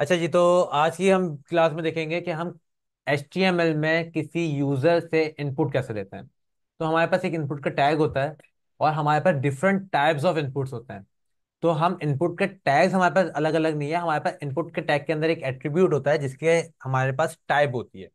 अच्छा जी, तो आज की हम क्लास में देखेंगे कि हम HTML में किसी यूजर से इनपुट कैसे लेते हैं। तो हमारे पास एक इनपुट का टैग होता है और हमारे पास डिफरेंट टाइप्स ऑफ इनपुट्स होते हैं। तो हम इनपुट के टैग्स हमारे पास अलग अलग नहीं है, हमारे पास इनपुट के टैग के अंदर एक एट्रीब्यूट होता है जिसके हमारे पास टाइप होती है।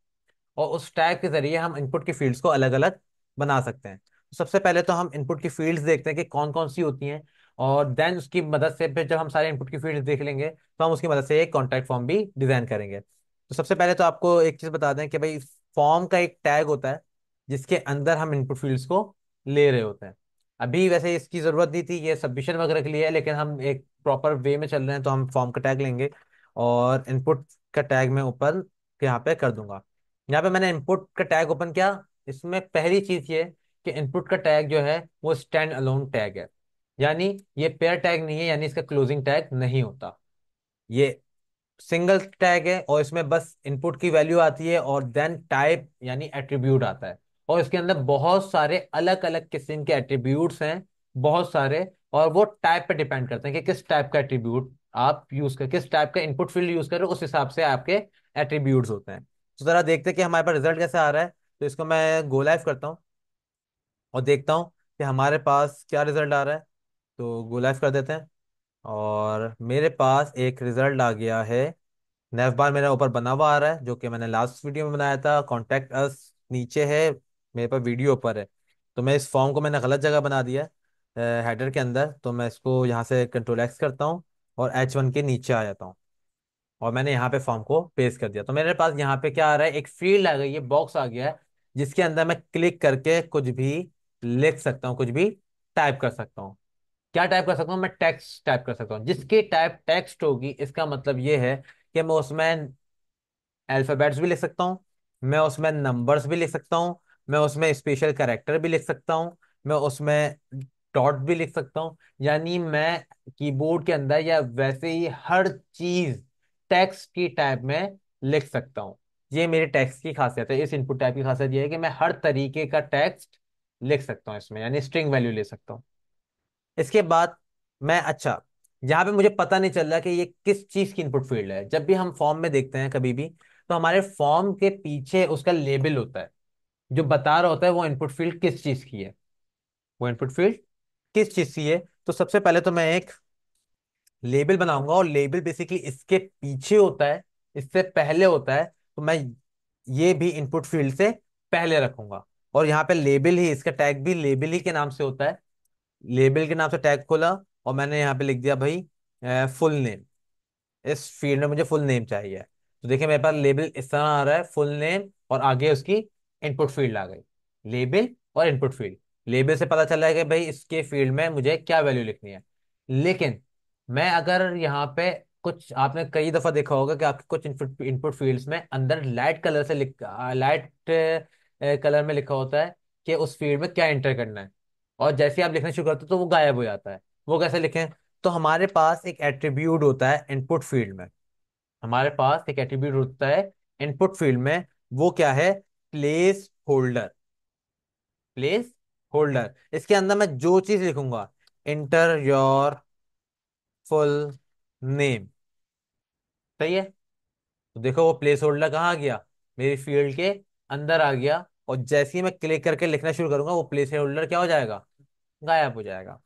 और उस टैग के जरिए हम इनपुट की फील्ड्स को अलग अलग बना सकते हैं। तो सबसे पहले तो हम इनपुट की फील्ड्स देखते हैं कि कौन कौन सी होती हैं। और देन उसकी मदद से फिर जब हम सारे इनपुट की फील्ड्स देख लेंगे तो हम उसकी मदद से एक कॉन्टैक्ट फॉर्म भी डिजाइन करेंगे। तो सबसे पहले तो आपको एक चीज बता दें कि भाई फॉर्म का एक टैग होता है जिसके अंदर हम इनपुट फील्ड्स को ले रहे होते हैं। अभी वैसे इसकी जरूरत नहीं थी, ये सबमिशन वगैरह के लिए है, लेकिन हम एक प्रॉपर वे में चल रहे हैं तो हम फॉर्म का टैग लेंगे। और इनपुट का टैग मैं ऊपर यहाँ पे कर दूंगा। यहाँ पे मैंने इनपुट का टैग ओपन किया। इसमें पहली चीज ये कि इनपुट का टैग जो है वो स्टैंड अलोन टैग है। यानी ये पेयर टैग नहीं है, यानी इसका क्लोजिंग टैग नहीं होता। ये सिंगल टैग है और इसमें बस इनपुट की वैल्यू आती है और देन टाइप यानी एट्रीब्यूट आता है। और इसके अंदर बहुत सारे अलग अलग किस्म के एट्रीब्यूट्स हैं, बहुत सारे। और वो टाइप पे डिपेंड करते हैं कि किस टाइप का एट्रीब्यूट आप यूज कर, किस टाइप का इनपुट फील्ड यूज कर रहे हो, उस हिसाब से आपके एट्रीब्यूट्स होते हैं। तो जरा देखते हैं कि हमारे पास रिजल्ट कैसे आ रहा है। तो इसको मैं गो लाइव करता हूँ और देखता हूँ कि हमारे पास क्या रिजल्ट आ रहा है। तो गो लाइव कर देते हैं और मेरे पास एक रिजल्ट आ गया है। नेव बार मेरा ऊपर बना हुआ आ रहा है जो कि मैंने लास्ट वीडियो में बनाया था। कॉन्टैक्ट अस नीचे है, मेरे पास वीडियो ऊपर है। तो मैं इस फॉर्म को मैंने गलत जगह बना दिया है हेडर के अंदर। तो मैं इसको यहाँ से कंट्रोल एक्स करता हूँ और H1 के नीचे आ जाता हूँ और मैंने यहाँ पे फॉर्म को पेस्ट कर दिया। तो मेरे पास यहाँ पे क्या आ रहा है, एक फील्ड आ गई है, बॉक्स आ गया है जिसके अंदर मैं क्लिक करके कुछ भी लिख सकता हूँ, कुछ भी टाइप कर सकता हूँ। क्या टाइप कर सकता हूँ, मैं टेक्स्ट टाइप कर सकता हूँ। जिसकी टाइप टेक्स्ट होगी इसका मतलब ये है कि मैं उसमें अल्फाबेट्स भी लिख सकता हूँ, मैं उसमें नंबर्स भी लिख सकता हूँ, मैं उसमें स्पेशल कैरेक्टर भी लिख सकता हूँ, मैं उसमें डॉट भी लिख सकता हूँ। यानी मैं कीबोर्ड के अंदर या वैसे ही हर चीज टेक्स्ट की टाइप में लिख सकता हूँ। ये मेरे टेक्स्ट की खासियत है, इस इनपुट टाइप की खासियत ये है कि मैं हर तरीके का टेक्स्ट लिख सकता हूँ इसमें, यानी स्ट्रिंग वैल्यू ले सकता हूँ। इसके बाद मैं, अच्छा, यहाँ पे मुझे पता नहीं चल रहा कि ये किस चीज की इनपुट फील्ड है। जब भी हम फॉर्म में देखते हैं कभी भी, तो हमारे फॉर्म के पीछे उसका लेबल होता है जो बता रहा होता है वो इनपुट फील्ड किस चीज की है, वो इनपुट फील्ड किस चीज की है। तो सबसे पहले तो मैं एक लेबल बनाऊंगा और लेबल बेसिकली इसके पीछे होता है, इससे पहले होता है। तो मैं ये भी इनपुट फील्ड से पहले रखूंगा और यहाँ पे लेबल ही, इसका टैग भी लेबल ही के नाम से होता है। लेबल के नाम से टैग खोला और मैंने यहाँ पे लिख दिया भाई फुल नेम। इस फील्ड में मुझे फुल नेम चाहिए। तो देखिए मेरे पास लेबल इस तरह आ रहा है, फुल नेम, और आगे उसकी इनपुट फील्ड आ गई, लेबल और इनपुट फील्ड। लेबल से पता चला है कि भाई इसके फील्ड में मुझे क्या वैल्यू लिखनी है। लेकिन मैं अगर यहाँ पे, कुछ आपने कई दफा देखा होगा कि आपके कुछ इनपुट इनपुट फील्ड्स में अंदर लाइट कलर से लाइट कलर में लिखा होता है कि उस फील्ड में क्या एंटर करना है। और जैसे ही आप लिखना शुरू करते हो तो वो गायब हो जाता है। वो कैसे लिखें? तो हमारे पास एक एट्रीब्यूट होता है इनपुट फील्ड में, हमारे पास एक एट्रीब्यूट होता है इनपुट फील्ड में। वो क्या है? Place holder. प्लेस होल्डर, इसके अंदर मैं जो चीज लिखूंगा, इंटर योर फुल नेम, सही है। तो देखो वो प्लेस होल्डर कहाँ आ गया, मेरी फील्ड के अंदर आ गया। और जैसे ही मैं क्लिक करके लिखना शुरू करूंगा वो प्लेस होल्डर क्या हो जाएगा, गायब हो जाएगा।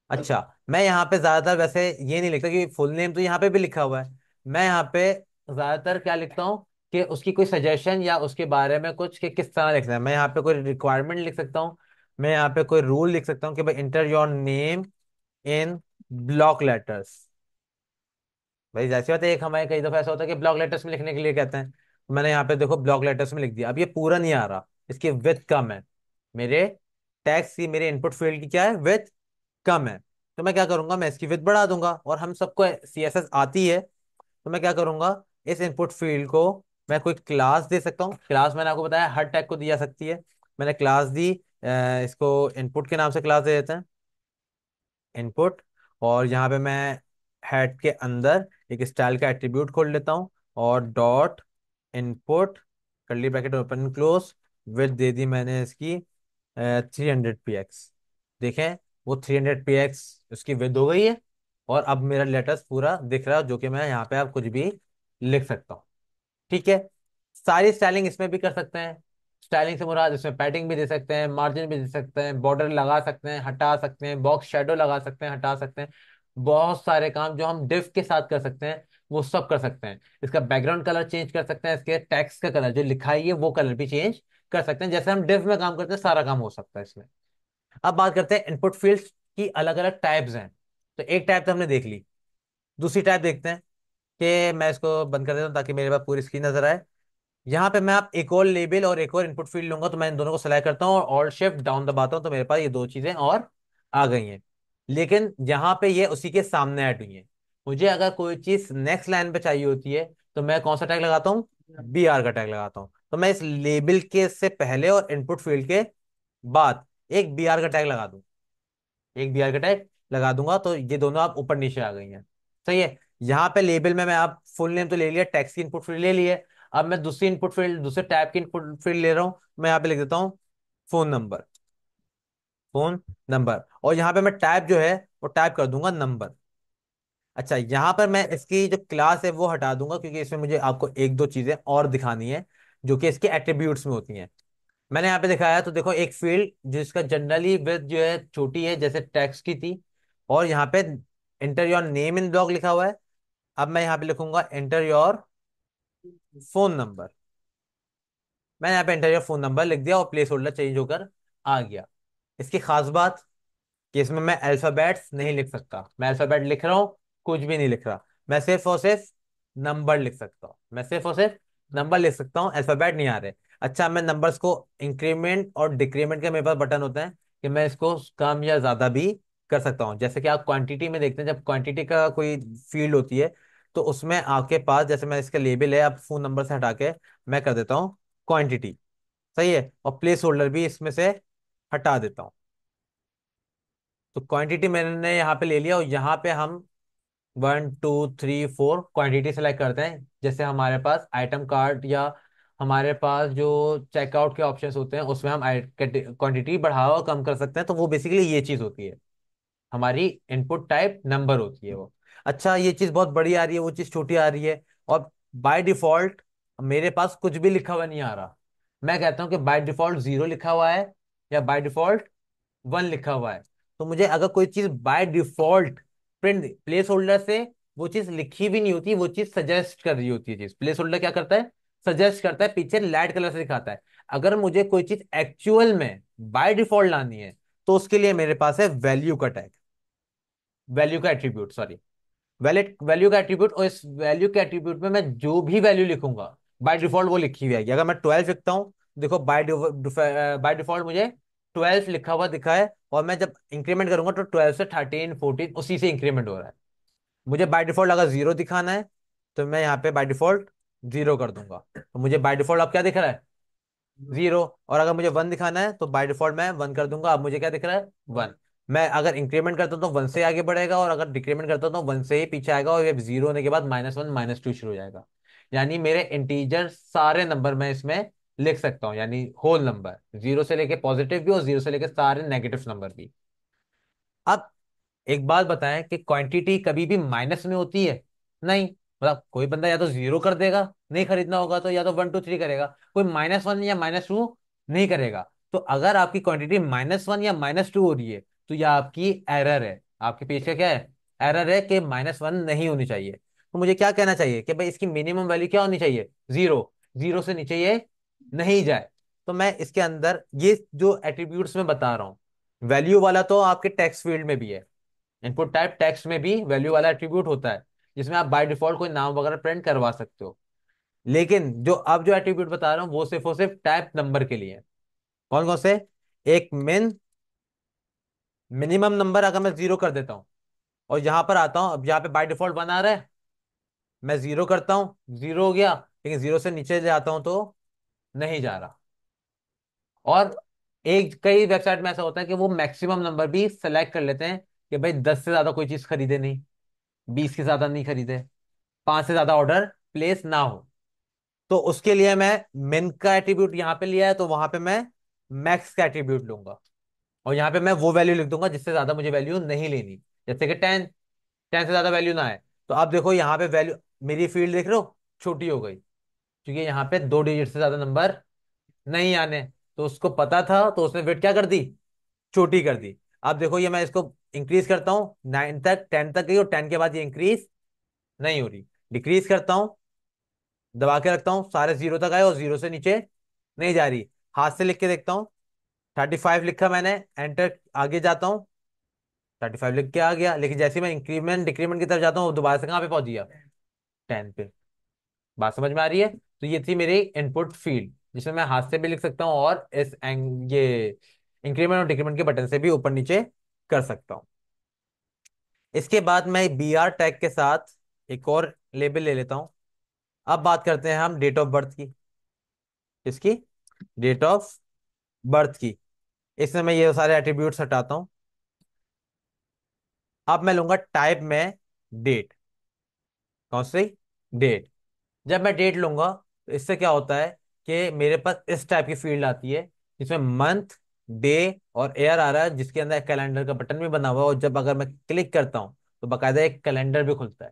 अच्छा, मैं यहाँ पे ज्यादातर वैसे ये नहीं लिखता कि फुल नेम तो यहाँ पे भी लिखा हुआ है। मैं यहाँ पे ज्यादातर क्या लिखता हूँ कि उसकी कोई सजेशन या उसके बारे में कुछ कि किस तरह लिखना है। मैं यहाँ पे कोई रिक्वायरमेंट लिख सकता हूँ, मैं यहाँ पे कोई रूल लिख सकता हूँ कि भाई inter your name in block letters. भाई जैसी बात है, एक हमारे कई दफा ऐसा होता है कि ब्लॉक लेटर्स में लिखने के लिए कहते हैं। तो मैंने यहाँ पे देखो ब्लॉक लेटर्स में लिख दिया। अब ये पूरा नहीं आ रहा, इसकी विड्थ कम है। मेरे टैक्स की, मेरे इनपुट फील्ड की क्या है, विड्थ कम है। तो मैं क्या करूंगा, मैं इसकी विड्थ बढ़ा दूंगा। और हम सबको CSS आती है। तो मैं क्या करूंगा, इस इनपुट फील्ड को मैं कोई क्लास दे सकता हूँ। क्लास मैंने आपको बताया हर टैग को दी जा सकती है। मैंने क्लास दी, इसको इनपुट के नाम से क्लास दे देते हैं, इनपुट। और यहाँ पे मैं हेड के अंदर एक स्टाइल का एट्रीब्यूट खोल लेता हूँ और dot input, curly bracket open close, width दे दी मैंने इसकी 300 px। देखें वो 300 px उसकी विड्थ हो गई है। और अब मेरा लेटेस्ट पूरा दिख रहा है, जो कि मैं यहाँ पे आप कुछ भी लिख सकता हूँ। ठीक है। सारी स्टाइलिंग इसमें भी कर सकते हैं। स्टाइलिंग से मुराद इसमें पैडिंग भी दे सकते हैं, मार्जिन भी दे सकते हैं, बॉर्डर लगा सकते हैं, हटा सकते हैं, बॉक्स शेडो लगा सकते हैं, हटा सकते हैं। बहुत सारे काम जो हम डिफ के साथ कर सकते हैं वो सब कर सकते हैं। इसका बैकग्राउंड कलर चेंज कर सकते हैं, इसके टेक्स्ट का कलर जो लिखाई है वो कलर भी चेंज कर सकते हैं। जैसे हम डिफ में काम करते हैं सारा काम हो सकता है इसमें। अब बात करते हैं इनपुट फील्ड्स की अलग अलग टाइप्स हैं। तो एक टाइप तो हमने देख ली, दूसरी टाइप देखते हैं। कि मैं इसको बंद कर देता हूँ ताकि मेरे पास पूरी स्क्रीन नजर आए। यहाँ पे मैं आप एक और लेबल और एक और इनपुट फील्ड लूंगा, तो मैं इन दोनों को सेलेक्ट करता हूँ और ऑल्ट शिफ्ट डाउन दबाता हूँ, तो मेरे पास ये दो चीजें और आ गई हैं। लेकिन यहाँ पे ये उसी के सामने ऐड हुई है। मुझे अगर कोई चीज नेक्स्ट लाइन पे चाहिए होती है तो मैं कौन सा टैग लगाता हूँ? BR का टैग लगाता हूँ। तो मैं इस लेबल के से पहले और इनपुट फील्ड के बाद एक BR का टैग लगा दूं, एक BR का टैग लगा दूंगा, तो ये दोनों आप ऊपर नीचे आ गई हैं। सही है। यहाँ पे लेबल में मैं आप फुल नेम तो ले लिया, टैक्स की इनपुट फील्ड ले लिए। अब मैं दूसरी इनपुट फील्ड, दूसरे टैब की इनपुट फील्ड ले रहा हूँ। मैं यहाँ पे लिख देता हूँ फोन नंबर, फोन नंबर। और यहाँ पे मैं टाइप जो है वो टाइप कर दूंगा नंबर। अच्छा, यहाँ पर मैं इसकी जो क्लास है वो हटा दूंगा, क्योंकि इसमें मुझे आपको एक दो चीजें और दिखानी है जो कि इसके एट्रीब्यूट्स में होती हैं। मैंने यहाँ पे दिखाया, तो देखो एक फील्ड जिसका जनरली विड्थ जो है छोटी है, जैसे टेक्स्ट की थी, और यहाँ पे enter your name in block लिखा हुआ है। अब मैं यहाँ पे लिखूंगा एंटर योर फोन नंबर। मैंने यहाँ पे एंटर योर फोन नंबर लिख दिया और प्लेस होल्डर चेंज होकर आ गया। इसकी खास बात कि इसमें मैं अल्फाबेट्स नहीं लिख सकता। मैं अल्फाबेट लिख रहा हूँ, कुछ भी नहीं लिख रहा। मैं सिर्फ और सिर्फ नंबर लिख सकता हूँ, मैं सिर्फ और सिर्फ नंबर लिख सकता हूँ, अल्फाबेट नहीं आ रहे। अच्छा, मैं नंबर्स को इंक्रीमेंट और डिक्रीमेंट के मेरे पास बटन होते हैं कि मैं इसको कम या ज्यादा भी कर सकता हूँ। जैसे कि आप क्वांटिटी में देखते हैं, जब क्वांटिटी का कोई फील्ड होती है तो उसमें आपके पास, जैसे मैं इसका लेबल है, अब फोन नंबर से हटा के मैं कर देता हूँ क्वांटिटी। सही है। और प्लेस होल्डर भी इसमें से हटा देता हूँ। तो क्वांटिटी मैंने यहाँ पे ले लिया, और यहाँ पे हम 1 2 3 4 क्वांटिटी सेलेक्ट करते हैं। जैसे हमारे पास आइटम कार्ड या हमारे पास जो चेकआउट के ऑप्शंस होते हैं उसमें हम क्वांटिटी बढ़ा और कम कर सकते हैं, तो वो बेसिकली ये चीज होती है, हमारी इनपुट टाइप नंबर होती है वो। अच्छा, ये चीज बहुत बड़ी आ रही है, वो चीज छोटी आ रही है। और बाय डिफॉल्ट मेरे पास कुछ भी लिखा हुआ नहीं आ रहा। मैं कहता हूँ कि बाय डिफॉल्ट 0 लिखा हुआ है या बाय डिफॉल्ट 1 लिखा हुआ है। तो मुझे अगर कोई चीज by default print place holder से वो चीज लिखी भी नहीं होती, वो चीज सजेस्ट कर रही होती है। चीज प्लेस होल्डर क्या करता है? सजेस्ट करता है, पीछे लाइट कलर से दिखाता है। अगर मुझे कोई चीज एक्चुअल में बाय डिफॉल्ट लानी है तो उसके लिए मेरे पास है वैल्यू का टैग, वैल्यू का एट्रीब्यूट, सॉरी, वैलिड वैल्यू का एट्रीब्यूट। और इस वैल्यू के एट्रीब्यूट में मैं जो भी वैल्यू लिखूंगा बाय डिफॉल्ट वो लिखी हुई आएगी। अगर मैं 12 लिखता हूँ, देखो बाय डिफॉल्ट मुझे 12 लिखा हुआ दिखा है, और मैं जब इंक्रीमेंट करूंगा तो 12 से 13 14 उसी से इंक्रीमेंट हो रहा है। मुझे बाय डिफॉल्ट अगर 0 दिखाना है तो मैं यहाँ पे बाय डिफॉल्ट 0 कर दूंगा, तो मुझे बाय डिफॉल्ट अब क्या दिख रहा है? 0। और अगर मुझे 1 दिखाना है तो बाय डिफॉल्ट मैं 1 कर दूंगा, अब मुझे क्या दिख रहा है? 1। मैं अगर इंक्रीमेंट करता हूं तो 1 से आगे बढ़ेगा, और अगर डिक्रीमेंट करता हूं तो 1 से ही पीछे आएगा, और ये 0 होने के बाद -1 -2 शुरू हो जाएगा। यानी मेरे इंटीजर सारे नंबर मैं इसमें लिख सकता हूँ, यानी होल नंबर, 0 से लेके पॉजिटिव भी और 0 से लेके सारे नेगेटिव नंबर भी। अब एक बात बताएं कि क्वांटिटी कभी भी माइनस में होती है? नहीं। मतलब कोई बंदा या तो 0 कर देगा, नहीं खरीदना होगा तो, या तो 1 2 3 करेगा। कोई -1 या -2 नहीं करेगा। तो अगर आपकी क्वांटिटी -1 या -2 हो रही है तो यह आपकी एरर है। आपके पीछे क्या है? एरर है कि -1 नहीं होनी चाहिए। तो मुझे क्या कहना चाहिए कि भाई इसकी मिनिमम वैल्यू क्या होनी चाहिए? 0। 0 से नीचे ये नहीं जाए। तो मैं इसके अंदर ये जो एट्रीब्यूट्स में बता रहा हूँ, वैल्यू वाला तो आपके टेक्स्ट फील्ड में भी है। इनपुट टाइप टेक्स्ट में भी वैल्यू वाला एट्रीब्यूट होता है, जिसमें आप बाय डिफॉल्ट कोई नाम वगैरह प्रिंट करवा सकते हो। लेकिन जो अब जो एट्रीब्यूट बता रहा हूं वो सिर्फ और सिर्फ टाइप नंबर के लिए है। कौन कौन से? एक मिनिमम नंबर अगर मैं 0 कर देता हूं और यहां पर आता हूं, अब यहाँ पे बाय डिफॉल्ट 1 आ रहा है, मैं 0 करता हूं, 0 हो गया, लेकिन 0 से नीचे जाता हूं तो नहीं जा रहा। और एक कई वेबसाइट में ऐसा होता है कि वो मैक्सिमम नंबर भी सेलेक्ट कर लेते हैं कि भाई 10 से ज्यादा कोई चीज खरीदे नहीं, 20 से ज्यादा नहीं खरीदे, 5 से ज्यादा ऑर्डर प्लेस ना हो। तो उसके लिए मैं मिन का एट्रीब्यूट यहां पे लिया है, तो वहां पे मैं मैक्स का एट्रीब्यूट लूंगा, और यहां पे मैं वो वैल्यू लिख दूंगा जिससे ज्यादा मुझे वैल्यू नहीं लेनी। जैसे कि 10, 10 से ज्यादा वैल्यू ना है। तो आप देखो यहाँ पे वैल्यू, मेरी फील्ड देख रहे हो, छोटी हो गई, क्योंकि यहाँ पे 2 डिजिट से ज्यादा नंबर नहीं आने। तो उसको पता था, तो उसने वेट क्या कर दी, छोटी कर दी। अब देखो ये मैं इसको इंक्रीज करता हूँ 9 तक, 10 तक गई, और 10 के बाद ये इंक्रीज नहीं हो रही। डिक्रीज करता हूँ, दबा के रखता हूँ, सारे 0 तक आए और 0 से नीचे नहीं जा रही। हाथ से लिख के देखता हूँ, 35 लिखा मैंने, एंटर, आगे जाता हूँ, 35 लिख के आ गया। लेकिन जैसे ही मैं इंक्रीमेंट डिक्रीमेंट की तरफ जाता हूँ, वो दोबारा से कहाँ पे पहुंच गया, 10 पे। बात समझ में आ रही है? तो ये थी मेरी इनपुट फील्ड, जिसमें मैं हाथ से भी लिख सकता हूँ और ये इंक्रीमेंट और डिक्रीमेंट के बटन से भी ऊपर नीचे कर सकता हूँ। इसके बाद मैं बी आर टैग के साथ एक और लेबल ले लेता हूँ। अब बात करते हैं हम डेट ऑफ बर्थ की। इसकी डेट ऑफ बर्थ की, इसमें मैं ये सारे एट्रीब्यूट्स हटाता हूँ। अब मैं लूंगा टाइप में डेट। कौन सी? डेट। जब मैं डेट लूंगा तो इससे क्या होता है कि मेरे पास इस टाइप की फील्ड आती है, जिसमें मंथ, डे और ईयर आ रहा है, जिसके अंदर कैलेंडर का बटन भी बना हुआ है। और जब अगर मैं क्लिक करता हूँ तो बकायदा एक कैलेंडर भी खुलता है,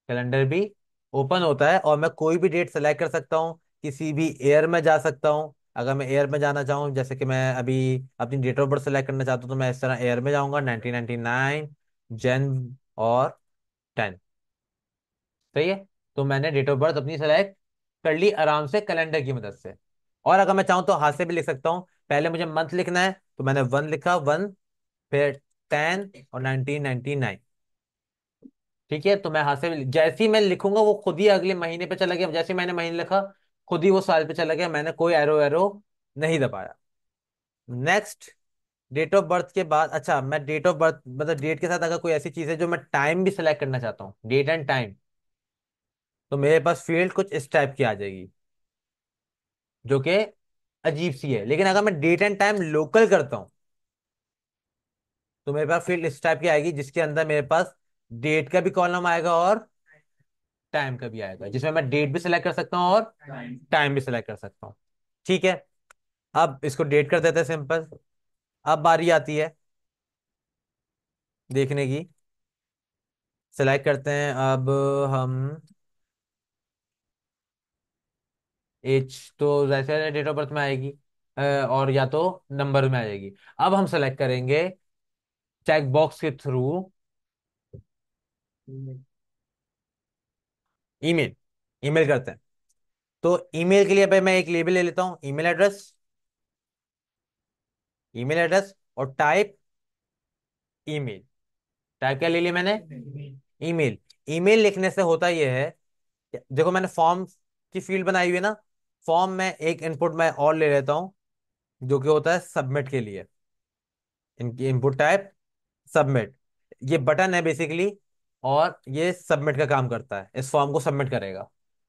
कैलेंडर भी ओपन होता है, और मैं कोई भी डेट सेलेक्ट कर सकता हूँ, किसी भी ईयर में जा सकता हूँ। अगर मैं ईयर में जाना चाहूँ, जैसे कि मैं अभी अपनी डेट ऑफ बर्थ सेलेक्ट करना चाहता हूँ, तो मैं इस तरह ईयर में जाऊंगा, 1999 जन और 10। सही है? तो मैंने डेट ऑफ बर्थ अपनी सेलेक्ट कर ली आराम से कैलेंडर की मदद से। और अगर मैं चाहूँ तो हाथ से भी लिख सकता हूँ। पहले मुझे मंथ लिखना है, तो मैंने 1 लिखा, 1, फिर 10 और 1999। ठीक है? तो मैं हाथ से जैसे ही मैं लिखूंगा, वो खुद ही अगले महीने पे चला गया। जैसे ही मैंने महीने लिखा, खुद ही वो साल पे चला गया। मैंने कोई एरो एरो नहीं दबाया। नेक्स्ट, डेट ऑफ बर्थ के बाद, अच्छा, मैं डेट ऑफ बर्थ मतलब डेट के साथ अगर कोई ऐसी चीज है जो मैं टाइम भी सिलेक्ट करना चाहता हूँ, डेट एंड टाइम, तो मेरे पास फील्ड कुछ इस टाइप की आ जाएगी, जो कि अजीब सी है। लेकिन अगर मैं डेट एंड टाइम लोकल करता हूँ, तो मेरे पास फील्ड इस टाइप की आएगी, जिसके अंदर मेरे पास डेट का भी कॉलम आएगा और टाइम का भी आएगा, जिसमें मैं डेट भी सिलेक्ट कर सकता हूँ और टाइम भी सिलेक्ट कर सकता हूँ। ठीक है? अब इसको डेट कर देते हैं सिंपल। अब बारी आती है देखने की। सिलेक्ट करते हैं अब हम एज, तो जैसे डेट ऑफ बर्थ में आएगी, और या तो नंबर में आ जाएगी। अब हम सेलेक्ट करेंगे चेक बॉक्स के थ्रू ईमेल। ईमेल करते हैं। तो ईमेल के लिए भाई मैं एक लेबल ले लेता हूँ, ईमेल एड्रेस। ईमेल एड्रेस और टाइप ईमेल। टाइप क्या ले लिया मैंने? ईमेल। ईमेल लिखने से होता यह है, देखो मैंने फॉर्म की फील्ड बनाई हुई है ना, फॉर्म में एक इनपुट मैं और ले लेता हूँ, जो कि होता है सबमिट के लिए। इनकी इनपुट टाइप सबमिट, ये बटन है बेसिकली, और ये सबमिट का काम करता है, इस फॉर्म को सबमिट करेगा।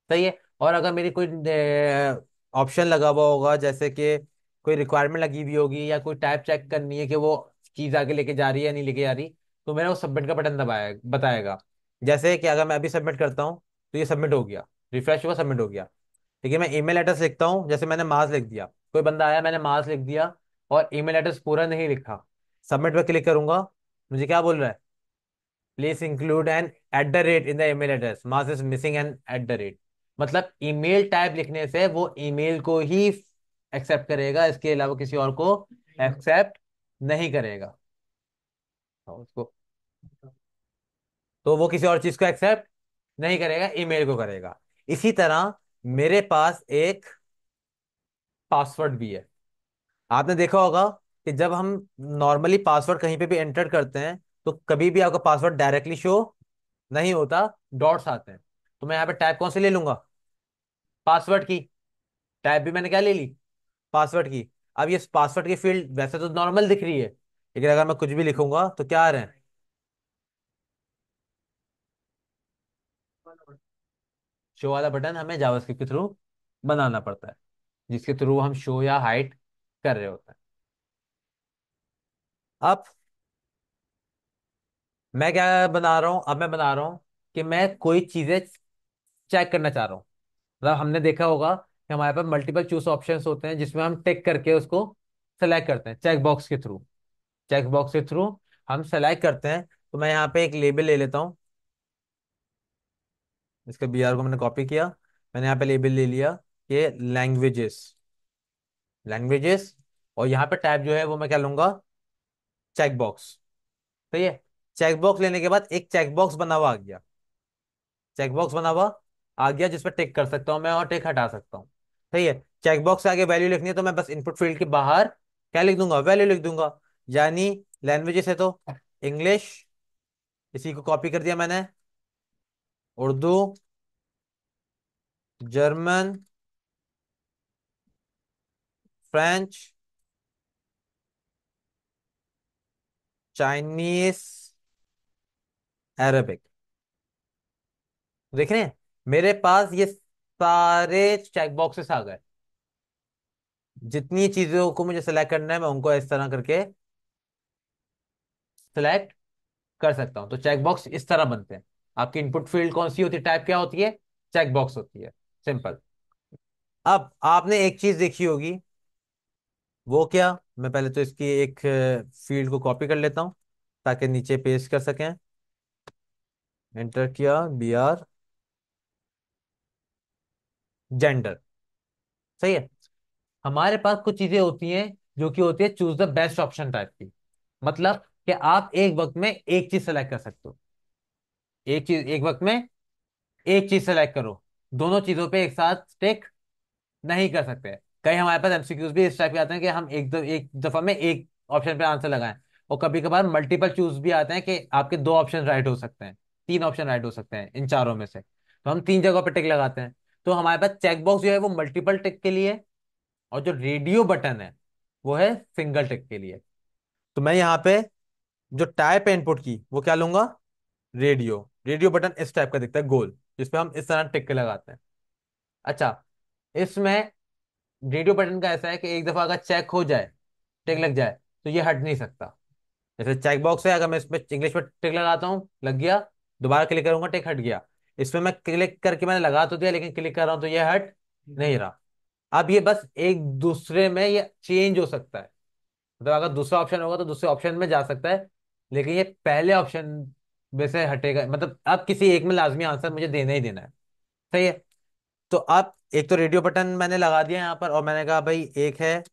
सही है? और अगर मेरी कोई ऑप्शन लगा हुआ होगा, जैसे कि कोई रिक्वायरमेंट लगी हुई होगी, या कोई टाइप चेक करनी है कि वो चीज आगे लेके जा रही है या नहीं लेके जा रही, तो मेरा वो सबमिट का बटन दबाया बताएगा। जैसे कि अगर मैं अभी सबमिट करता हूँ, तो ये सबमिट हो गया, रिफ्रेश हुआ, सबमिट हो गया। ठीक है? मैं ईमेल एड्रेस लिखता हूँ, जैसे मैंने मास लिख दिया, कोई बंदा आया, मैंने मास लिख दिया और ईमेल एड्रेस पूरा नहीं लिखा, सबमिट पर क्लिक करूंगा, मुझे क्या बोल रहा है, please include an at the rate in the email address, mass is missing an at the rate. मतलब ईमेल टाइप लिखने से वो ईमेल को ही एक्सेप्ट करेगा, इसके अलावा किसी और को एक्सेप्ट नहीं करेगा। उसको, तो वो किसी और चीज को एक्सेप्ट नहीं करेगा, ईमेल को करेगा। इसी तरह मेरे पास एक पासवर्ड भी है। आपने देखा होगा कि जब हम नॉर्मली पासवर्ड कहीं पे भी एंटर करते हैं, तो कभी भी आपका पासवर्ड डायरेक्टली शो नहीं होता, डॉट्स आते हैं। तो मैं यहाँ पे टाइप कौन सी ले लूंगा, पासवर्ड की। टाइप भी मैंने क्या ले ली, पासवर्ड की। अब ये पासवर्ड की फील्ड वैसे तो नॉर्मल दिख रही है, लेकिन अगर मैं कुछ भी लिखूंगा तो क्या आ रहे हैं, शो वाला बटन हमें जावास्क्रिप्ट के थ्रू बनाना पड़ता है, जिसके थ्रू हम शो या हाइड कर रहे होते हैं। अब मैं क्या बना रहा हूँ, अब मैं बना रहा हूँ कि मैं कोई चीजें चेक करना चाह रहा हूँ। मतलब हमने देखा होगा कि हमारे पास मल्टीपल चूज ऑप्शंस होते हैं, जिसमें हम टिक करके उसको सेलेक्ट करते हैं चेक बॉक्स के थ्रू। चेक बॉक्स के थ्रू हम सेलेक्ट करते हैं। तो मैं यहाँ पे एक लेबल ले लेता हूँ, इसके बी आर को मैंने कॉपी किया, मैंने यहाँ पे लेबल ले लिया कि लैंग्वेजेस, लैंग्वेजेस। और यहाँ पे टाइप जो है वो मैं क्या लूंगा, चेक बॉक्स। सही है। चेक बॉक्स लेने के बाद एक चेक बॉक्स बना हुआ आ गया, चेक बॉक्स बना हुआ आ गया जिसपे टिक कर सकता हूँ मैं और टिक हटा सकता हूँ। सही है। चेक बॉक्स से आगे वैल्यू लिखनी है तो मैं बस इनपुट फील्ड के बाहर क्या लिख दूंगा, वैल्यू लिख दूंगा। यानी लैंग्वेजेस है तो इंग्लिश, इसी को कॉपी कर दिया मैंने, Urdu, German, French, Chinese, Arabic. देख रहे हैं, मेरे पास ये सारे चेक बॉक्सेस आ गए। जितनी चीजों को मुझे सेलेक्ट करना है मैं उनको इस तरह करके सेलेक्ट कर सकता हूं। तो चेक बॉक्स इस तरह बनते हैं। आपकी इनपुट फील्ड कौन सी होती है, टाइप क्या होती है, चेक बॉक्स होती है। सिंपल। अब आपने एक चीज देखी होगी, वो क्या, मैं पहले तो इसकी एक फील्ड को कॉपी कर लेता हूं ताकि नीचे पेस्ट कर सकें। एंटर किया, बी आर, जेंडर। सही है। हमारे पास कुछ चीजें होती हैं जो कि होती है choose the best option type की। मतलब कि आप एक वक्त में एक चीज सेलेक्ट कर सकते हो, एक चीज एक वक्त में एक चीज सेलेक्ट करो, दोनों चीजों पे एक साथ टिक नहीं कर सकते। कई हमारे पास एमसीक्यूज भी इस टाइप के आते हैं कि हम एक दफा में एक ऑप्शन पे आंसर लगाएं। और कभी कभार मल्टीपल चूज भी आते हैं कि आपके दो ऑप्शन राइट हो सकते हैं, तीन ऑप्शन राइट हो सकते हैं इन चारों में से, तो हम तीन जगहों पे टिक लगाते हैं। तो हमारे पास चेक बॉक्स जो है वो मल्टीपल टिक के लिए, और जो रेडियो बटन है वो है सिंगल टिक के लिए। तो मैं यहाँ पे जो टाइप है इनपुट की वो क्या लूंगा, रेडियो। रेडियो बटन इस टाइप का दिखता है गोल, जिसपे हम इस तरह टिक के लगाते हैं। अच्छा, इसमें रेडियो बटन का ऐसा है कि एक दफा अगर चेक हो जाए, टिक लग जाए, तो ये हट नहीं सकता। जैसे चेक बॉक्स है, अगर मैं इसमें इंग्लिश में टिक लगाता हूँ, लग गया, दोबारा क्लिक करूंगा टिक हट गया। इसमें मैं क्लिक करके मैंने लगा तो दिया लेकिन क्लिक कर रहा हूं तो ये हट नहीं रहा। अब ये बस एक दूसरे में ये चेंज हो सकता है, मतलब अगर दूसरा ऑप्शन होगा तो दूसरे ऑप्शन में जा सकता है, लेकिन ये पहले ऑप्शन में से हटेगा। मतलब अब किसी एक में लाजमी आंसर मुझे देना ही देना है। सही है। तो अब एक तो रेडियो बटन मैंने लगा दिया यहाँ पर, और मैंने कहा भाई एक है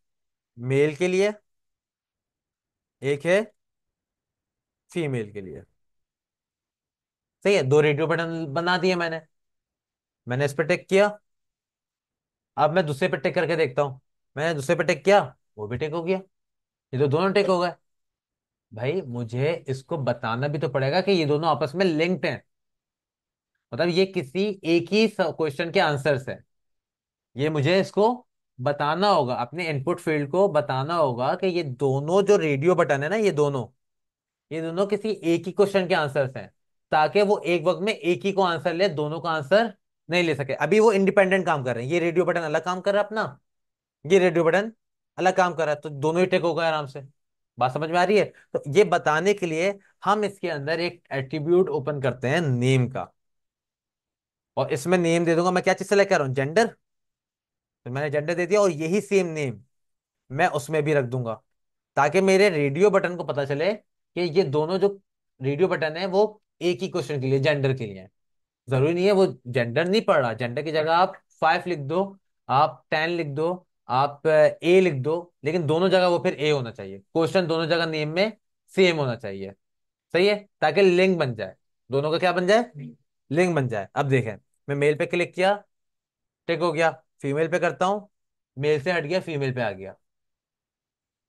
मेल के लिए, एक है फीमेल के लिए। सही है, दो रेडियो बटन बना दिए मैंने। मैंने इस पे टिक किया। अब मैं दूसरे पे टिक करके देखता हूँ। मैंने दूसरे पे टिक किया, वो भी टिक हो गया। ये तो दोनों टिक हो गए। भाई मुझे इसको बताना भी तो पड़ेगा कि ये दोनों आपस में लिंक्ड हैं, मतलब ये किसी एक ही क्वेश्चन के आंसर्स है। ये मुझे इसको बताना होगा, अपने इनपुट फील्ड को बताना होगा कि ये दोनों जो रेडियो बटन है ना, ये दोनों किसी एक ही क्वेश्चन के आंसर्स हैं, ताकि वो एक वक्त में एक ही को आंसर ले, दोनों का आंसर नहीं ले सके। अभी वो इंडिपेंडेंट काम कर रहे हैं, ये रेडियो बटन अलग काम कर रहा है अपना, ये रेडियो बटन अलग काम कर रहा है, तो दोनों ही टेक हो गए आराम से। बात समझ में आ रही है। तो ये बताने के लिए हम इसके अंदर एक एट्रीब्यूट ओपन करते हैं नेम का, और इसमें नेम दे दूंगा, मैं क्या चीज सेलेक्ट कर रहा हूँ, जेंडर। तो मैंने जेंडर दे दिया, और यही सेम नेम मैं उसमें भी रख दूंगा, ताकि मेरे रेडियो बटन को पता चले कि ये दोनों जो रेडियो बटन है वो एक ही क्वेश्चन के लिए, जेंडर के लिए है। जरूरी नहीं है वो जेंडर नहीं पढ़ रहा, जेंडर की जगह आप 5 लिख दो, आप 10 लिख दो, आप ए लिख दो, लेकिन दोनों जगह वो फिर ए होना चाहिए। क्वेश्चन दोनों जगह नेम में सेम होना चाहिए। सही है, ताकि लिंक बन जाए, दोनों का क्या बन जाए, लिंक बन जाए। अब देखें, मैं मेल पे क्लिक किया, टिक हो गया। फीमेल पे करता हूं, मेल से हट गया, फीमेल पे आ गया।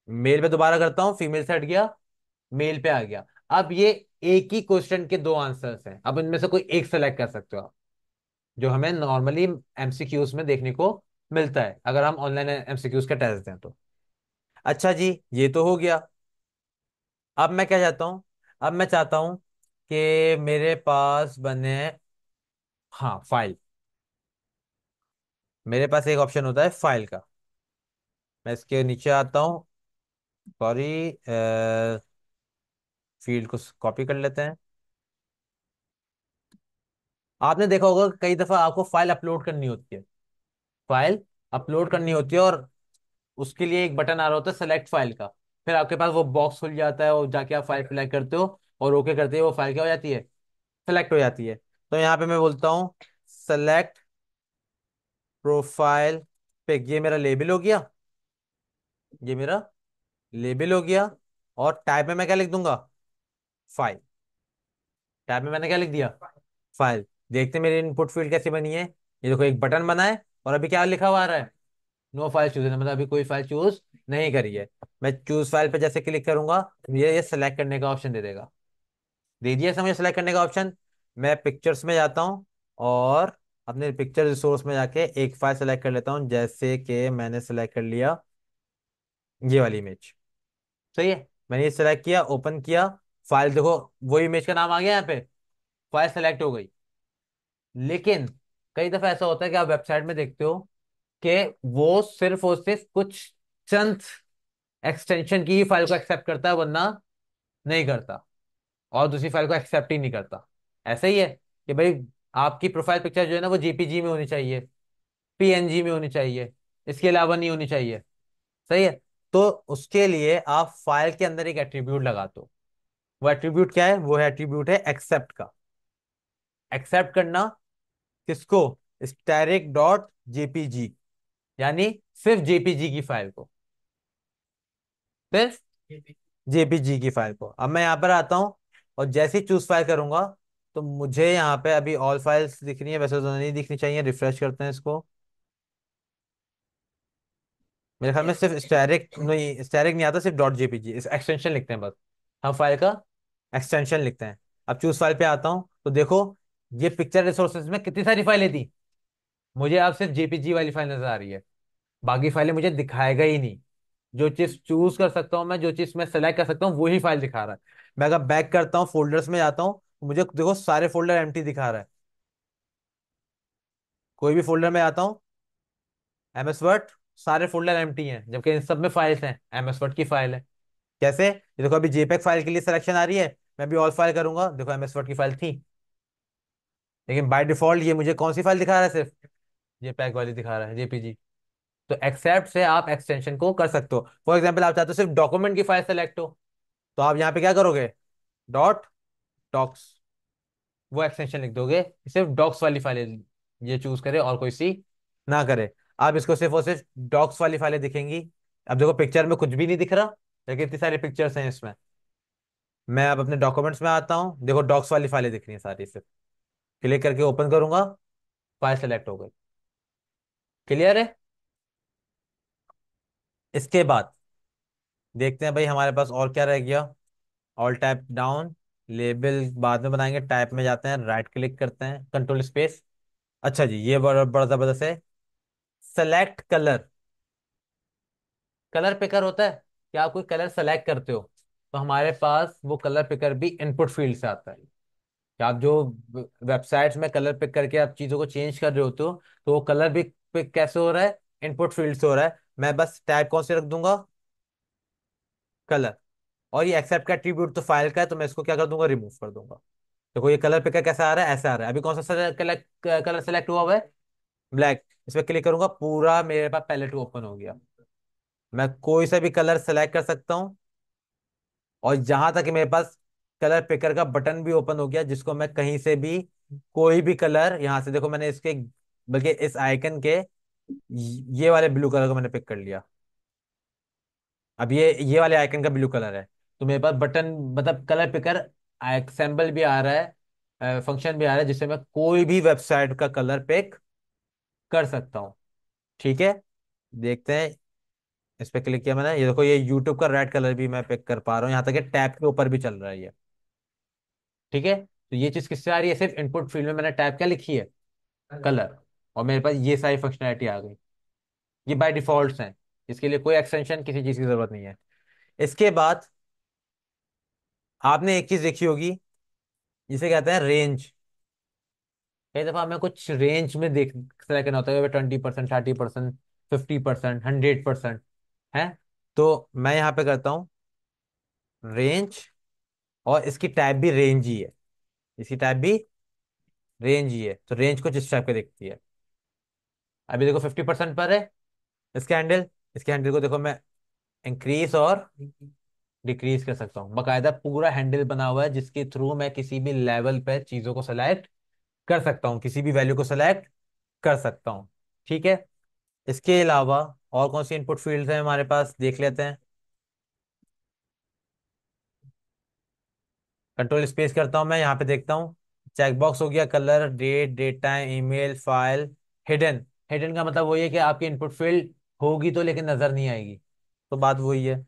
मेल पे दोबारा करता हूं, फीमेल से हट गया, मेल पे आ गया। अब ये एक ही क्वेश्चन के दो आंसर्स हैं, अब इनमें से कोई एक सेलेक्ट कर सकते हो आप, जो हमें नॉर्मली एमसीक्यूज में देखने को मिलता है अगर हम ऑनलाइन एमसीक्यूज का टेस्ट दें तो। अच्छा जी, ये तो हो गया। अब मैं क्या चाहता हूं, अब मैं चाहता हूं कि मेरे पास बने, हाँ फाइल, मेरे पास एक ऑप्शन होता है फाइल का। मैं इसके नीचे आता हूँ, सॉरी, फील्ड को कॉपी कर लेते हैं। आपने देखा होगा कि कई दफा आपको फाइल अपलोड करनी होती है, फाइल अपलोड करनी होती है, और उसके लिए एक बटन आ रहा होता है सेलेक्ट फाइल का। फिर आपके पास वो बॉक्स खुल जाता है और जाके आप फाइल सिलेक्ट करते हो, और ओके करते हो, वो फाइल क्या हो जाती है, सेलेक्ट हो जाती है। तो यहाँ पे मैं बोलता हूँ सेलेक्ट प्रोफाइल पिक, ये मेरा लेबल हो गया, ये मेरा लेबल हो गया। और टाइप में मैं क्या लिख दूंगा, फाइल। टैब में मैंने क्या लिख दिया, फाइल। देखते हैं मेरी इनपुट फील्ड कैसी बनी है। ये देखो एक बटन बना है और अभी क्या लिखा हुआ आ रहा है, नो फाइल चूज, मतलब अभी कोई फाइल चूज नहीं करी है। मैं चूज फाइल पे जैसे क्लिक करूंगा तो ये सेलेक्ट करने का ऑप्शन दे देगा। दे दिया समझे सेलेक्ट करने का ऑप्शन। मैं पिक्चर्स में जाता हूँ और अपने पिक्चर रिसोर्स में जाके एक फाइल सेलेक्ट कर लेता हूँ, जैसे कि मैंने सेलेक्ट कर लिया ये वाली इमेज। सही है, मैंने ये सेलेक्ट किया, ओपन किया, फाइल देखो वो इमेज का नाम आ गया यहाँ पे, फाइल सेलेक्ट हो गई। लेकिन कई दफा ऐसा होता है कि आप वेबसाइट में देखते हो कि वो सिर्फ और सिर्फ कुछ चंद एक्सटेंशन की ही फाइल को एक्सेप्ट करता है, वरना नहीं करता, और दूसरी फाइल को एक्सेप्ट ही नहीं करता। ऐसा ही है कि भाई आपकी प्रोफाइल पिक्चर जो है ना वो जेपीजी में होनी चाहिए, पीएनजी में होनी चाहिए, इसके अलावा नहीं होनी चाहिए। सही है, तो उसके लिए आप फाइल के अंदर एक एट्रीब्यूट लगाते हो। वो एट्रीब्यूट क्या है, वो एट्रीब्यूट है एक्सेप्ट का। एक्सेप्ट करना किसको, स्टैटिक डॉट जेपीजी, यानी सिर्फ जेपीजी की फाइल को, सिर्फ जेपीजी की फाइल को। अब मैं यहाँ पर आता हूँ और जैसे ही चूज फाइल करूंगा तो मुझे यहाँ पे अभी ऑल फाइल्स दिखनी है, वैसे तो नहीं दिखनी चाहिए। रिफ्रेश करते हैं इसको। मेरे ख्याल में सिर्फ स्टैटिक नहीं आता, सिर्फ डॉट जेपीजी, इस एक्सटेंशन लिखते हैं बस, हम फाइल का एक्सटेंशन लिखते हैं। अब चूज फाइल पे आता हूँ तो देखो ये पिक्चर रिसोर्सेज में कितनी सारी फाइलें थी, मुझे अब सिर्फ जेपीजी वाली फाइल नजर आ रही है, बाकी फाइलें मुझे दिखाएगा ही नहीं। जो चीज चूज कर सकता हूँ मैं, जो चीज मैं सेलेक्ट कर सकता हूँ, वही फाइल दिखा रहा है। मैं अगर बैक करता हूँ फोल्डर्स में जाता हूँ तो मुझे देखो सारे फोल्डर एम्प्टी दिखा रहा है। कोई भी फोल्डर में आता हूँ, एमएस वर्ड, सारे फोल्डर एम्प्टी हैं, जबकि इन सब में फाइल्स हैं, एमएस वर्ड की फाइल है। कैसे, ये देखो अभी जेपेग फाइल के लिए सिलेक्शन आ रही है, मैं भी ऑल फाइल करूंगा, देखो एमएस वर्ड की फाइल थी, लेकिन बाय डिफॉल्ट ये मुझे कौन सी फाइल दिखा रहा है, सिर्फ जेपैग वाली दिखा रहा है, जेपीजी। तो एक्सेप्ट से आप एक्सटेंशन को कर सकते हो। फॉर एग्जाम्पल आप चाहते हो सिर्फ डॉक्यूमेंट की फाइल सेलेक्ट हो, तो आप यहाँ पे क्या करोगे, डॉट डॉक्स, वो एक्सटेंशन लिख दोगे, सिर्फ डॉक्स वाली फाइलें ये चूज करे और कोई सी ना करे। आप इसको सिर्फ और सिर्फ डॉक्स वाली फाइलें दिखेंगी। अब देखो पिक्चर में कुछ भी नहीं दिख रहा, लेकिन इतनी सारी पिक्चर्स हैं इसमें। मैं अब अपने डॉक्यूमेंट्स में आता हूँ, देखो डॉक्स वाली फाइलें दिख रही हैं सारी, सिर्फ क्लिक करके ओपन करूंगा, फाइल सेलेक्ट हो गई। क्लियर है। इसके बाद देखते हैं भाई हमारे पास और क्या रह गया। ऑल टाइप डाउन, लेबल बाद में बनाएंगे, टाइप में जाते हैं, राइट क्लिक करते हैं, कंट्रोल स्पेस। अच्छा जी, ये बड़ा बड़ा जबरदस्त है, सेलेक्ट कलर। कलर पिकर होता है कि आप कोई कलर सेलेक्ट करते हो, तो हमारे पास वो कलर पिकर भी इनपुट फील्ड से आता है। कि आप जो वेबसाइट्स में कलर पिक करके आप चीजों को चेंज कर रहे होते हो, तो वो कलर भी पिक कैसे हो रहा है, इनपुट फील्ड से हो रहा है। मैं बस टैग कौन से रख दूंगा, कलर। और ये एक्सेप्ट का एट्रीब्यूट तो फाइल का है, तो मैं इसको क्या कर दूंगा, रिमूव कर दूंगा। देखो ये कलर पिकर कैसा आ रहा है, ऐसा आ रहा है। अभी कौन सा कलर सेलेक्ट हुआ हुआ है, ब्लैक। इस पर क्लिक करूंगा, पूरा मेरे पास पैलेट ओपन हो गया। मैं कोई सा भी कलर सेलेक्ट कर सकता हूँ, और जहां तक कि मेरे पास कलर पिकर का बटन भी ओपन हो गया, जिसको मैं कहीं से भी कोई भी कलर यहां से, देखो मैंने इसके, बल्कि इस आइकन के ये वाले ब्लू कलर को मैंने पिक कर लिया। अब ये वाले आइकन का ब्लू कलर है, तो मेरे पास बटन, मतलब कलर पिकर सिंबल भी आ रहा है, फंक्शन भी आ रहा है, जिससे मैं कोई भी वेबसाइट का कलर पिक कर सकता हूँ। ठीक है, देखते हैं। इस पे क्लिक किया मैंने, ये देखो ये यूट्यूब का रेड कलर भी मैं पिक कर पा रहा हूँ, यहाँ तक कि टैब के ऊपर भी चल रहा है ये। ठीक है, तो ये चीज किससे आ रही है, सिर्फ इनपुट फील्ड में मैंने टैब क्या लिखी है, कलर, और मेरे पास ये सारी फंक्शनैलिटी आ गई। ये बाय डिफॉल्ट हैं, इसके लिए कोई एक्सटेंशन किसी चीज की जरूरत नहीं है। इसके बाद आपने एक चीज देखी होगी, जिसे कहते हैं रेंज। कई दफा हमें कुछ रेंज में देख सेलेक्ट करना होता है, 20%, 30%, 50%, 100% है। तो मैं यहाँ पे करता हूँ रेंज, और इसकी टाइप भी रेंज ही है, इसकी टाइप भी रेंज ही है। तो रेंज कुछ इस टाइप के दिखती है। अभी देखो 50% पर है इसके हैंडल, इसके हैंडल को देखो मैं इंक्रीज और डिक्रीज कर सकता हूँ। बकायदा पूरा हैंडल बना हुआ है, जिसके थ्रू मैं किसी भी लेवल पे चीजों को सेलेक्ट कर सकता हूँ, किसी भी वैल्यू को सेलेक्ट कर सकता हूँ। ठीक है। इसके अलावा और कौन सी इनपुट फील्ड्स हैं हमारे पास, देख लेते हैं। कंट्रोल स्पेस करता हूँ मैं, यहाँ पे देखता हूँ। चेकबॉक्स हो गया, colour, date, date time, email, file, hidden. Hidden का मतलब वही है कि आपकी इनपुट फील्ड होगी तो लेकिन नजर नहीं आएगी, तो बात वही है।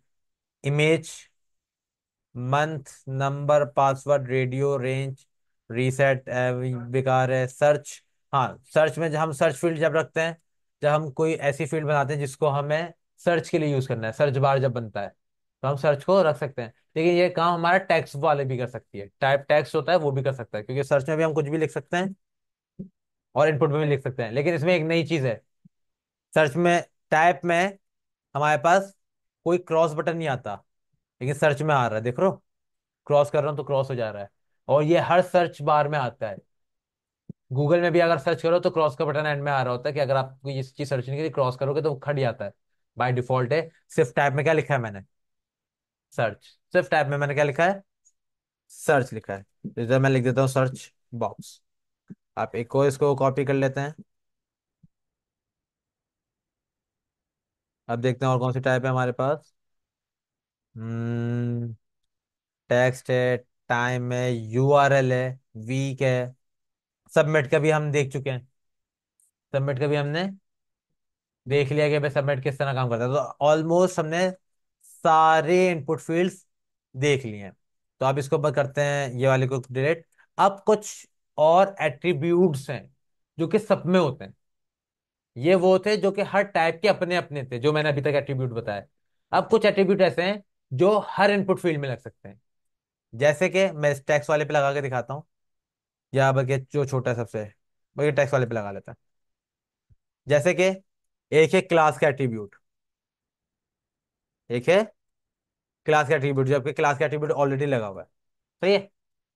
Image, month, number, password, radio, range, reset, बेकार है। सर्च, हाँ सर्च में जब हम सर्च फील्ड जब रखते हैं, जब हम कोई ऐसी फील्ड बनाते हैं जिसको हमें सर्च के लिए यूज करना है, सर्च बार जब बनता है तो हम सर्च को रख सकते हैं। लेकिन ये काम हमारा टेक्स्ट वाले भी कर सकती है, टाइप टेक्स्ट होता है वो भी कर सकता है, क्योंकि सर्च में भी हम कुछ भी लिख सकते हैं और इनपुट में भी लिख सकते हैं। लेकिन इसमें एक नई चीज है, सर्च में, टाइप में हमारे पास कोई क्रॉस बटन नहीं आता, लेकिन सर्च में आ रहा है, देख रहे हो, क्रॉस कर रहा हूँ तो क्रॉस हो जा रहा है। और ये हर सर्च बार में आता है। गूगल में भी अगर सर्च करो तो क्रॉस का बटन एंड में आ रहा होता है, कि अगर आप कोई इस चीज सर्च नहीं करी, क्रॉस करोगे तो वो खट जाता है। बाय डिफॉल्ट है। सिर्फ टैब में क्या लिखा है मैंने, सर्च। सिर्फ टैब में मैंने क्या लिखा है, सर्च लिखा है। तो इधर मैं लिख देता हूँ सर्च बॉक्स। आप एक को इसको कॉपी कर लेते हैं। अब देखते हैं और कौन सी टाइप है हमारे पास। हम्म टेक्स्ट है, टाइम है, यूआरएल है, वीक है। सबमिट का भी हम देख चुके हैं, सबमिट का भी हमने देख लिया कि भाई सबमिट किस तरह काम करता है। तो ऑलमोस्ट हमने सारे इनपुट फील्ड्स देख लिए हैं। तो अब इसको बंद करते हैं, ये वाले को डिलीट। अब कुछ और एट्रीब्यूट्स हैं जो कि सब में होते हैं। ये वो थे जो कि हर टाइप के अपने अपने थे, जो मैंने अभी तक एट्रीब्यूट बताया। अब कुछ एट्रीब्यूट ऐसे हैं जो हर इनपुट फील्ड में लग सकते हैं। जैसे कि मैं इस टैक्स वाले पे लगा के दिखाता हूँ, या बल्कि जो छोटा है सबसे, बल्कि टैक्स वाले पे लगा लेता है। जैसे कि एक है क्लास का एट्रीब्यूट, एक है क्लास का एट्रीब्यूट, जबकि क्लास का एट्रीब्यूट ऑलरेडी लगा हुआ है। सही है,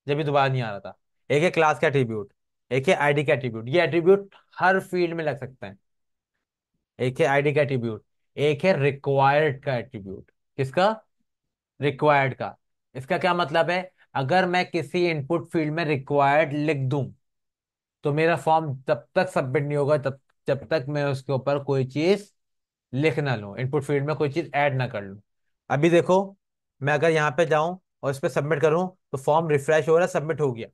जब भी दोबारा नहीं आ रहा था। एक है क्लास का एट्रीब्यूट, एक है आईडी का एट्रीब्यूट। ये एट्रीब्यूट हर फील्ड में लग सकते हैं। एक है आईडी का एट्रीब्यूट, एक है रिक्वायर्ड का एट्रीब्यूट। किसका, रिक्वायर्ड का। इसका क्या मतलब है, अगर मैं किसी इनपुट फील्ड में रिक्वायर्ड लिख दूं तो मेरा फॉर्म तब तक सबमिट नहीं होगा, तब जब तक मैं उसके ऊपर कोई चीज लिख ना लूं, इनपुट फील्ड में कोई चीज ऐड ना कर लूं। अभी देखो, मैं अगर यहाँ पे जाऊं और इस पे सबमिट करूं तो फॉर्म रिफ्रेश हो रहा है, सबमिट हो गया।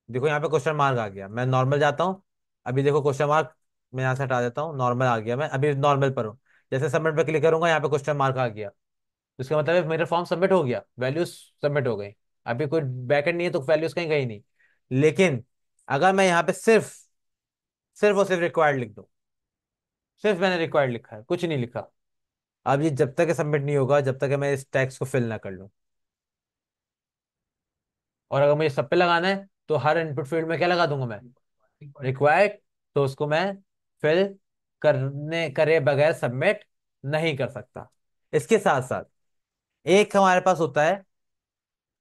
देखो यहाँ पे क्वेश्चन मार्क आ गया, मैं नॉर्मल जाता हूँ। अभी देखो क्वेश्चन मार्क, मैं यहाँ से हटा देता हूँ, नॉर्मल आ गया, मैं अभी नॉर्मल पर हूँ। जैसे सबमिट पे क्लिक करूंगा यहाँ पे क्वेश्चन मार्क आ गया, तो इसका मतलब है मेरा फॉर्म सबमिट हो गया, वैल्यूज सबमिट हो गई। अभी कोई बैकएंड नहीं है तो वैल्यूज कहीं गई नहीं। लेकिन अगर मैं यहाँ पे सिर्फ सिर्फ और सिर्फ रिक्वायर्ड लिख दूं, सिर्फ मैंने रिक्वायर्ड लिखा है, कुछ नहीं लिखा, अब ये जब तक सबमिट नहीं होगा जब तक मैं इस टैक्स को फिल ना कर लूं। और अगर मुझे सब पे लगाना है तो हर इनपुट फील्ड में क्या लगा दूंगा मैं, रिक्वायर्ड। तो उसको मैं फिल करने करे बगैर सबमिट नहीं कर सकता। इसके साथ साथ एक हमारे पास होता है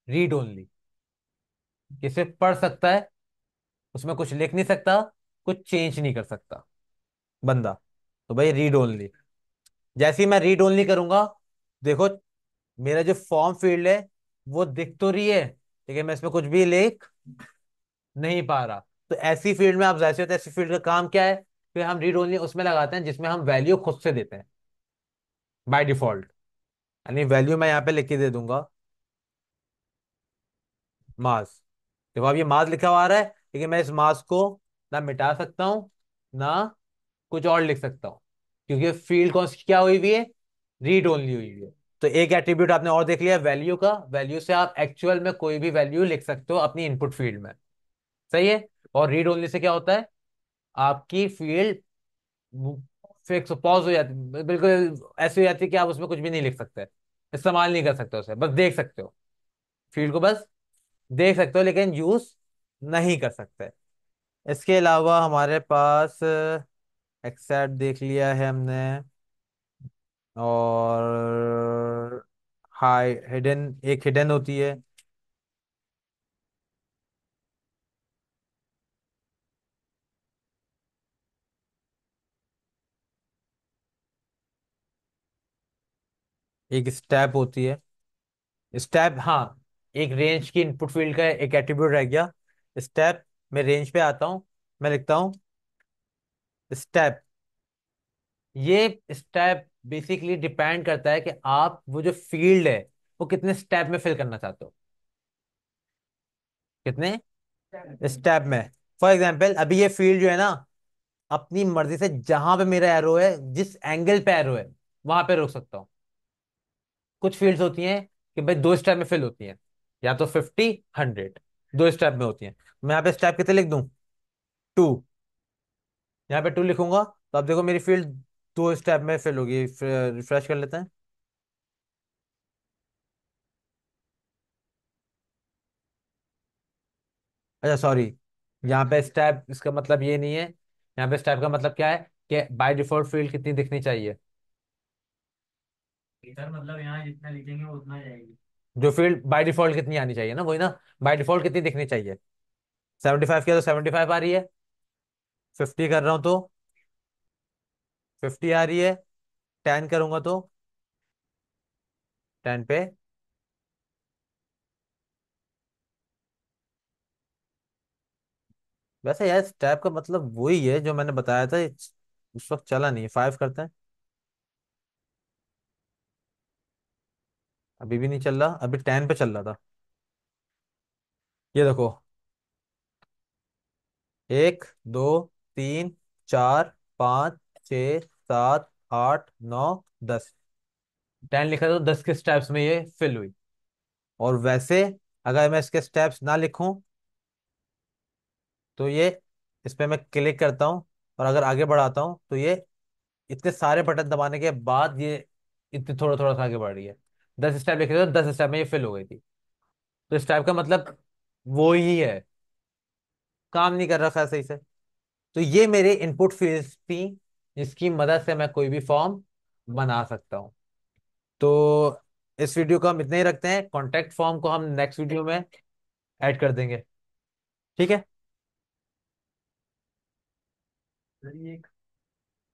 रीड ओनली, कि सिर्फ पढ़ सकता है, उसमें कुछ लिख नहीं सकता, कुछ चेंज नहीं कर सकता बंदा। तो भाई रीड ओनली, जैसे ही मैं रीड ओनली करूंगा, देखो मेरा जो फॉर्म फील्ड है वो दिख तो रही है, लेकिन मैं इसमें कुछ भी लिख नहीं पा रहा। तो ऐसी फील्ड में आप जैसे होते हैं, ऐसी फील्ड का काम क्या है, फिर हम रीड ओनली उसमें लगाते हैं जिसमें हम वैल्यू खुद से देते हैं बाय डिफॉल्ट। यानी वैल्यू मैं यहाँ पे लिख के दे दूंगा, मास। देखो अब ये मास लिखा हुआ आ रहा है, लेकिन मैं इस मास को ना मिटा सकता हूँ, ना कुछ और लिख सकता हूँ, क्योंकि फील्ड कौन सी क्या हुई हुई है, रीड ओनली हुई हुई है। तो एक एट्रीब्यूट आपने और देख लिया वैल्यू का, वैल्यू से आप एक्चुअल में कोई भी वैल्यू लिख सकते हो अपनी इनपुट फील्ड में। सही है। और रीड ओनली से क्या होता है, आपकी फील्ड फिक्स पॉज हो जाती है, बिल्कुल ऐसी हो जाती है कि आप उसमें कुछ भी नहीं लिख सकते, इस्तेमाल नहीं कर सकते उसे, बस देख सकते हो, फील्ड को बस देख सकते हो लेकिन यूज नहीं कर सकते। इसके अलावा हमारे पास एक्सेप्ट देख लिया है हमने, और हाई, हिडन, एक हिडन होती है। एक स्टेप होती है, स्टेप, हाँ। एक रेंज की इनपुट फील्ड का एक एट्रीब्यूट रह गया, स्टेप। मैं रेंज पे आता हूँ, मैं लिखता हूँ स्टेप। ये स्टेप बेसिकली डिपेंड करता है कि आप वो जो फील्ड है वो कितने स्टेप में फिल करना चाहते हो, कितने स्टेप में। फॉर एग्जाम्पल अभी ये फील्ड जो है ना, अपनी मर्जी से जहां पे मेरा एरो है, जिस एंगल पे एरो है वहां पे रोक सकता हूँ। कुछ फील्ड्स होती हैं कि भाई दो स्टेप में फिल होती हैं, या तो 50, 100, दो स्टेप में होती हैं। मैं यहाँ पे स्टेप कितने लिख दूं? 2। यहाँ पे 2 लिखूंगा तो अब देखो मेरी फील्ड दो स्टेप में फिल होगी। रिफ्रेश कर लेते हैं। अच्छा सॉरी, यहाँ पे स्टेप इसका मतलब ये नहीं है। यहाँ पे स्टेप का मतलब क्या है कि बाय डिफॉल्ट फील्ड कितनी दिखनी चाहिए। सर मतलब यहाँ जितना लिखेंगे वो उतना जाएगी। जो फील्ड बाय डिफॉल्ट कितनी आनी चाहिए ना, वही ना। बाय डिफॉल्ट कितनी दिखनी चाहिए? 75 किया तो 75 आ रही है। 50 कर रहा हूँ तो 50 आ रही है। 10 करूंगा तो 10 पे। वैसे यार स्टेप का मतलब वही है जो मैंने बताया था, उस वक्त चला नहीं। 5 करते हैं। अभी भी नहीं चल रहा, अभी 10 पे चल रहा था। ये देखो, 1, 2, 3, 4, 5, 6, 7, 8, 9, 10। 10 लिखा था तो 10 के स्टेप्स में ये फिल हुई। और वैसे अगर मैं इसके स्टेप्स ना लिखूं तो ये, इस पे मैं क्लिक करता हूँ और अगर आगे बढ़ाता हूँ तो ये इतने सारे बटन दबाने के बाद ये इतने थोड़ा थोड़ा सा आगे बढ़ रही है। 10 स्टेप लिखे थे तो 10 स्टेप में ये फिल हो गई थी। तो इस टाइप का मतलब वो ही है, काम नहीं कर रखा है सही से। तो ये मेरे इनपुट फील्ड्स थी जिसकी मदद से मैं कोई भी फॉर्म बना सकता हूँ। तो इस वीडियो को हम इतने ही रखते हैं, कॉन्टेक्ट फॉर्म को हम नेक्स्ट वीडियो में ऐड कर देंगे। ठीक है। सर ये